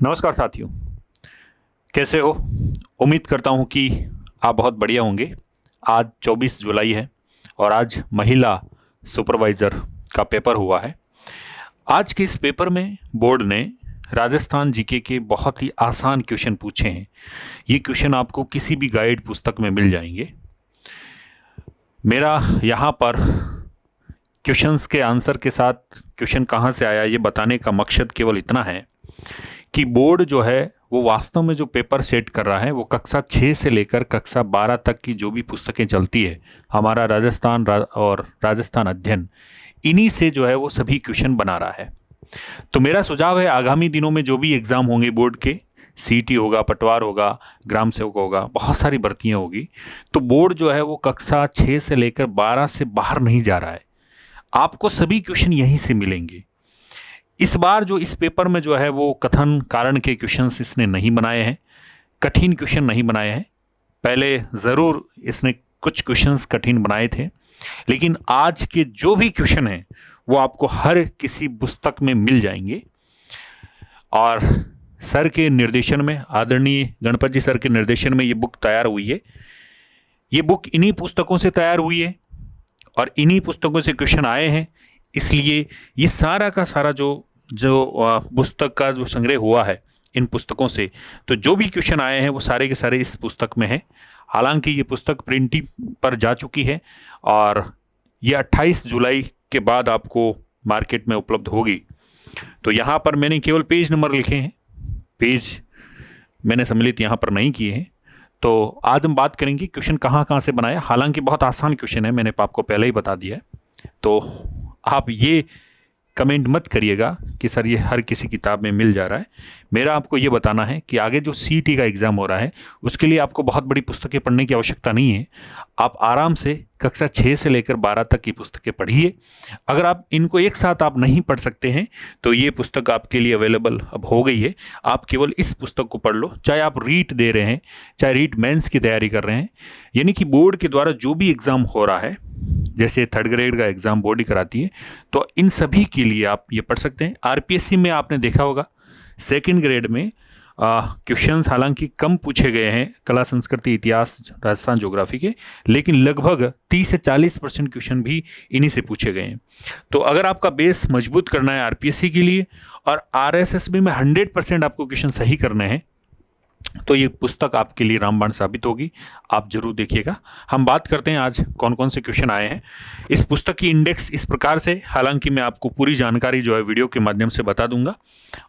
नमस्कार साथियों, कैसे हो? उम्मीद करता हूँ कि आप बहुत बढ़िया होंगे। आज 24 जुलाई है और आज महिला सुपरवाइज़र का पेपर हुआ है। आज के इस पेपर में बोर्ड ने राजस्थान जीके के बहुत ही आसान क्वेश्चन पूछे हैं। ये क्वेश्चन आपको किसी भी गाइड पुस्तक में मिल जाएंगे। मेरा यहाँ पर क्वेश्चंस के आंसर के साथ क्वेश्चन कहाँ से आया ये बताने का मकसद केवल इतना है कि बोर्ड जो है वो वास्तव में जो पेपर सेट कर रहा है वो कक्षा 6 से लेकर कक्षा 12 तक की जो भी पुस्तकें चलती है, हमारा और राजस्थान अध्ययन, इन्हीं से जो है वो सभी क्वेश्चन बना रहा है। तो मेरा सुझाव है आगामी दिनों में जो भी एग्ज़ाम होंगे बोर्ड के, सीटी होगा, पटवार होगा, ग्राम सेवक होगा, बहुत सारी भर्तियाँ होगी, तो बोर्ड जो है वो कक्षा 6 से लेकर 12 से बाहर नहीं जा रहा है। आपको सभी क्वेश्चन यहीं से मिलेंगे। इस बार जो इस पेपर में जो है वो कथन कारण के क्वेश्चंस इसने नहीं बनाए हैं, कठिन क्वेश्चन नहीं बनाए हैं। पहले ज़रूर इसने कुछ क्वेश्चंस कठिन बनाए थे, लेकिन आज के जो भी क्वेश्चन हैं वो आपको हर किसी पुस्तक में मिल जाएंगे। और सर के निर्देशन में, आदरणीय गणपत जी सर के निर्देशन में ये बुक तैयार हुई है। ये बुक इन्हीं पुस्तकों से तैयार हुई है और इन्हीं पुस्तकों से क्वेश्चन आए हैं। इसलिए ये सारा का सारा जो पुस्तक का जो संग्रह हुआ है इन पुस्तकों से, तो जो भी क्वेश्चन आए हैं वो सारे के सारे इस पुस्तक में हैं। हालांकि ये पुस्तक प्रिंटिंग पर जा चुकी है और ये 28 जुलाई के बाद आपको मार्केट में उपलब्ध होगी। तो यहाँ पर मैंने केवल पेज नंबर लिखे हैं, पेज मैंने सम्मिलित यहाँ पर नहीं किए हैं। तो आज हम बात करेंगे क्वेश्चन कहाँ कहाँ से बनाया। हालांकि बहुत आसान क्वेश्चन है, मैंने आपको पहले ही बता दिया है। तो आप ये कमेंट मत करिएगा कि सर ये हर किसी किताब में मिल जा रहा है। मेरा आपको ये बताना है कि आगे जो सीईटी का एग्ज़ाम हो रहा है उसके लिए आपको बहुत बड़ी पुस्तकें पढ़ने की आवश्यकता नहीं है। आप आराम से कक्षा 6 से लेकर 12 तक की पुस्तकें पढ़िए। अगर आप इनको एक साथ आप नहीं पढ़ सकते हैं तो ये पुस्तक आपके लिए अवेलेबल अब हो गई है। आप केवल इस पुस्तक को पढ़ लो, चाहे आप रीट दे रहे हैं, चाहे रीट मेंस की तैयारी कर रहे हैं, यानी कि बोर्ड के द्वारा जो भी एग्ज़ाम हो रहा है, जैसे 3rd ग्रेड का एग्ज़ाम बोर्ड ही कराती है, तो इन सभी के लिए आप ये पढ़ सकते हैं। आरपीएससी में आपने देखा होगा 2nd ग्रेड में क्वेश्चंस हालांकि कम पूछे गए हैं कला, संस्कृति, इतिहास, राजस्थान ज्योग्राफी के, लेकिन लगभग 30 से 40% क्वेश्चन भी इन्हीं से पूछे गए हैं। तो अगर आपका बेस मजबूत करना है आरपीएससी के लिए और आरएसएसबी में 100% आपको क्वेश्चन सही करने हैं, तो ये पुस्तक आपके लिए रामबाण साबित होगी। आप जरूर देखिएगा। हम बात करते हैं आज कौन कौन से क्वेश्चन आए हैं। इस पुस्तक की इंडेक्स इस प्रकार से, हालांकि मैं आपको पूरी जानकारी जो है वीडियो के माध्यम से बता दूंगा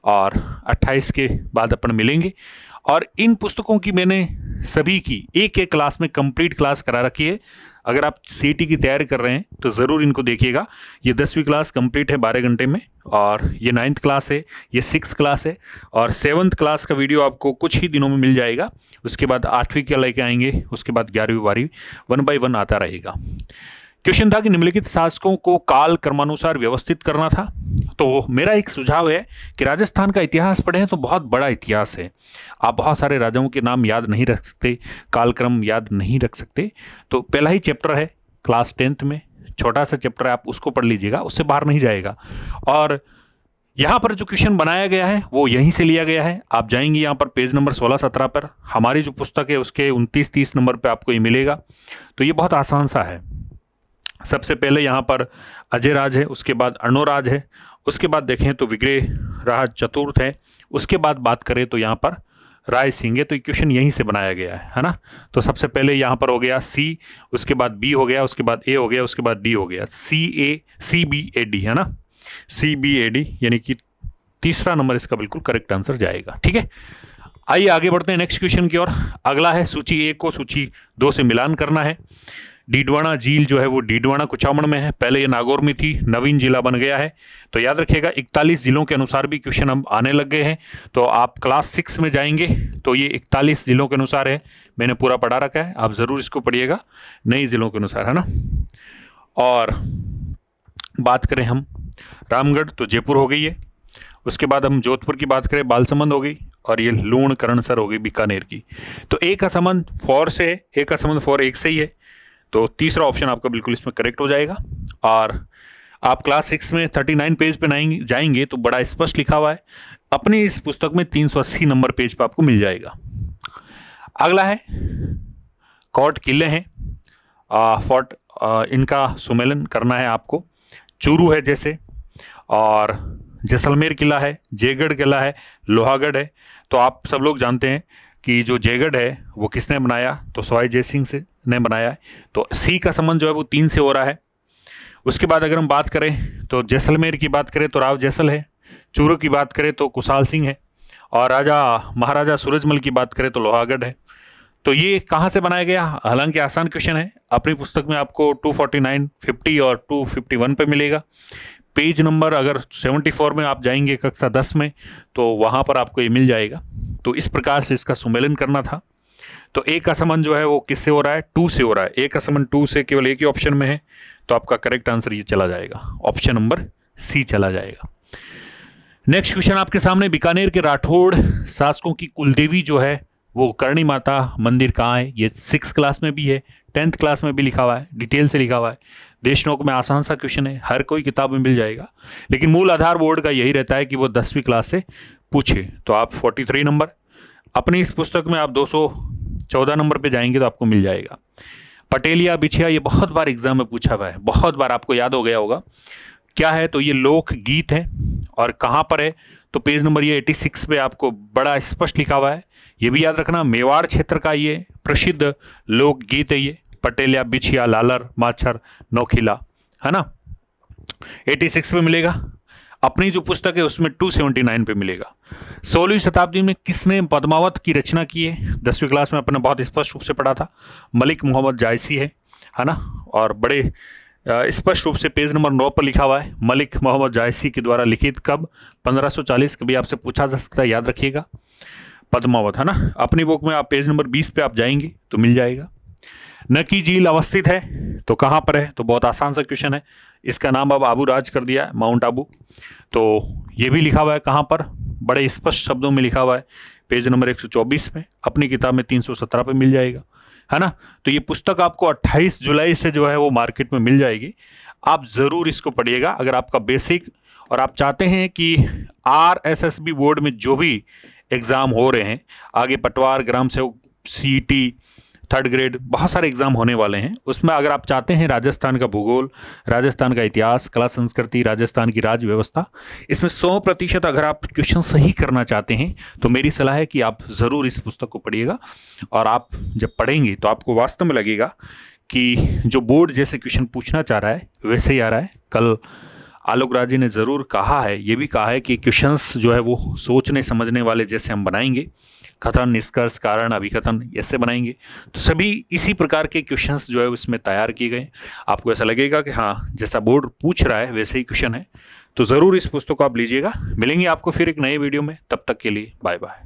और 28 के बाद अपन मिलेंगे। और इन पुस्तकों की मैंने सभी की एक एक क्लास में कंप्लीट क्लास करा रखी है। अगर आप सीईटी की तैयारी कर रहे हैं तो ज़रूर इनको देखिएगा। ये 10वीं क्लास कंप्लीट है 12 घंटे में, और ये 9th क्लास है, ये 6th क्लास है, और 7th क्लास का वीडियो आपको कुछ ही दिनों में मिल जाएगा। उसके बाद 8वीं का लेके आएंगे, उसके बाद 11वीं 12वीं 1 by 1 आता रहेगा। क्वेश्चन था कि निम्नलिखित शासकों को काल क्रमानुसार व्यवस्थित करना था। तो मेरा एक सुझाव है कि राजस्थान का इतिहास पढ़ें तो बहुत बड़ा इतिहास है। आप बहुत सारे राजाओं के नाम याद नहीं रख सकते, कालक्रम याद नहीं रख सकते, तो पहला ही चैप्टर है क्लास 10th में, छोटा सा चैप्टर है, आप उसको पढ़ लीजिएगा, उससे बाहर नहीं जाएगा। और यहाँ पर जो क्वेश्चन बनाया गया है वो यहीं से लिया गया है। आप जाएंगे यहाँ पर पेज नंबर 16-17 पर, हमारी जो पुस्तक है उसके 29-30 नंबर पर आपको ये मिलेगा। तो ये बहुत आसान सा है। सबसे पहले यहाँ पर अजय राज है, उसके बाद अर्णोराज है, उसके बाद देखें तो विग्रह राज चतुर्थ है, उसके बाद बात करें तो यहाँ पर राय सिंह है। तो क्वेश्चन यहीं से बनाया गया है ना। तो सबसे पहले यहाँ पर हो गया सी, उसके बाद बी हो गया, उसके बाद ए हो गया, उसके बाद डी हो गया, CBAD है ना, CBAD, यानी कि तीसरा नंबर इसका बिल्कुल करेक्ट आंसर जाएगा। ठीक है, आइए आगे बढ़ते हैं नेक्स्ट क्वेश्चन की ओर। अगला है सूची 1 को सूची 2 से मिलान करना है। डीडवाना झील जो है वो डीडवाना कुचामन में है, पहले ये नागौर में थी, नवीन जिला बन गया है। तो याद रखिएगा 41 जिलों के अनुसार भी क्वेश्चन अब आने लग गए हैं। तो आप क्लास 6 में जाएंगे तो ये 41 जिलों के अनुसार है, मैंने पूरा पढ़ा रखा है, आप ज़रूर इसको पढ़िएगा, नई जिलों के अनुसार है ना। और बात करें हम रामगढ़ तो जयपुर हो गई है, उसके बाद हम जोधपुर की बात करें बालसमंद हो गई, और ये लूण करणसर हो गई बीकानेर की। तो एक का संबंध 4 से है, एक का संबंध 4 1 से ही है, तो तीसरा ऑप्शन आपका बिल्कुल इसमें करेक्ट हो जाएगा। और आप क्लास 6 में 39 पेज पे जाएंगे तो बड़ा स्पष्ट लिखा हुआ है। अपनी इस पुस्तक में 380 नंबर पेज पे आपको मिल जाएगा। अगला है कोट किले हैं, फोर्ट, इनका सुमेलन करना है आपको। चूरू है जैसे, और जैसलमेर किला है, जयगढ़ किला है, लोहागढ़ है। तो आप सब लोग जानते हैं कि जो जयगढ़ है वो किसने बनाया, तो सवाई जय सिंह से ने बनाया है। तो सी का संबंध जो है वो 3 से हो रहा है। उसके बाद अगर हम बात करें तो जैसलमेर की बात करें तो राव जैसल है, चूरू की बात करें तो कुशाल सिंह है, और महाराजा सूरजमल की बात करें तो लोहागढ़ है। तो ये कहाँ से बनाया गया, हालांकि आसान क्वेश्चन है, अपनी पुस्तक में आपको 249, 50 और 251 पे मिलेगा। पेज नंबर अगर 74 में आप जाएंगे कक्षा 10 में तो वहाँ पर आपको ये मिल जाएगा। तो इस प्रकार से इसका सुमेलन करना था। तो ए का संबंध जो है वो किससे हो रहा है, 2 से हो रहा है। ए का संबंध 2 से केवल एक ही ऑप्शन में है, तो आपका करेक्ट आंसर ये चला जाएगा, ऑप्शन नंबर सी चला जाएगा। नेक्स्ट क्वेश्चन आपके सामने, बीकानेर के राठौड़ शासकों की कुलदेवी जो है वो करणी माता मंदिर कहाँ है। ये 6 क्लास में भी है, 10th क्लास में भी लिखा हुआ है, डिटेल से लिखा हुआ है। देशनोक में आसान सा क्वेश्चन है, हर कोई किताब में मिल जाएगा, लेकिन मूल आधार बोर्ड का यही रहता है कि वो 10वीं क्लास से पूछे। तो आप 43 नंबर, अपनी इस पुस्तक में आप 214 नंबर पे जाएंगे तो आपको मिल जाएगा। पटेलिया बिछिया, ये बहुत बार एग्जाम में पूछा हुआ है, बहुत बार आपको याद हो गया होगा क्या है। तो ये लोक गीत है, और कहाँ पर है, तो पेज नंबर ये 86 पे आपको बड़ा स्पष्ट लिखा हुआ है। ये भी याद रखना, मेवाड़ क्षेत्र का ये प्रसिद्ध लोकगीत है ये, पटेलिया बिछिया लालर माछर नौखिला, है ना। 86 पे मिलेगा। अपनी जो पुस्तक है उसमें 279 पे मिलेगा। 16वीं शताब्दी में किसने पद्मावत की रचना की है, 10वीं क्लास में अपने बहुत स्पष्ट रूप से पढ़ा था, मलिक मोहम्मद जायसी है ना। और बड़े स्पष्ट रूप से पेज नंबर 9 पर लिखा हुआ है, मलिक मोहम्मद जायसी के द्वारा लिखित, कब, 1540। कभी आपसे पूछा जा सकता है, याद रखिएगा, पद्मावत, है ना। अपनी बुक में आप पेज नंबर 20 पे आप जाएंगे तो मिल जाएगा। नकी झील अवस्थित है तो कहाँ पर है, तो बहुत आसान सा क्वेश्चन है, इसका नाम अब आबू राज कर दिया है, माउंट आबू। तो ये भी लिखा हुआ है कहाँ पर, बड़े स्पष्ट शब्दों में लिखा हुआ है, पेज नंबर 124 में, अपनी किताब में 317 पे मिल जाएगा, है ना। तो ये पुस्तक आपको 28 जुलाई से जो है वो मार्केट में मिल जाएगी। आप ज़रूर इसको पढ़िएगा अगर आपका बेसिक, और आप चाहते हैं कि RSSB बोर्ड में जो भी एग्ज़ाम हो रहे हैं आगे, पटवार, ग्राम सेवक, CET, 3rd ग्रेड, बहुत सारे एग्जाम होने वाले हैं, उसमें अगर आप चाहते हैं राजस्थान का भूगोल, राजस्थान का इतिहास, कला संस्कृति, राजस्थान की राज्य व्यवस्था, इसमें 100% अगर आप क्वेश्चन सही करना चाहते हैं तो मेरी सलाह है कि आप ज़रूर इस पुस्तक को पढ़िएगा। और आप जब पढ़ेंगे तो आपको वास्तव में लगेगा कि जो बोर्ड जैसे क्वेश्चन पूछना चाह रहा है वैसे ही आ रहा है। कल आलोक राज जी ने ज़रूर कहा है, ये भी कहा है कि क्वेश्चंस जो है वो सोचने समझने वाले जैसे हम बनाएंगे, कथन, निष्कर्ष, कारण, अभिकथन, ऐसे बनाएंगे। तो सभी इसी प्रकार के क्वेश्चंस जो है उसमें तैयार किए गए। आपको ऐसा लगेगा कि हाँ, जैसा बोर्ड पूछ रहा है वैसे ही क्वेश्चन है। तो ज़रूर इस पुस्तक को आप लीजिएगा। मिलेंगे आपको फिर एक नए वीडियो में, तब तक के लिए बाय बाय।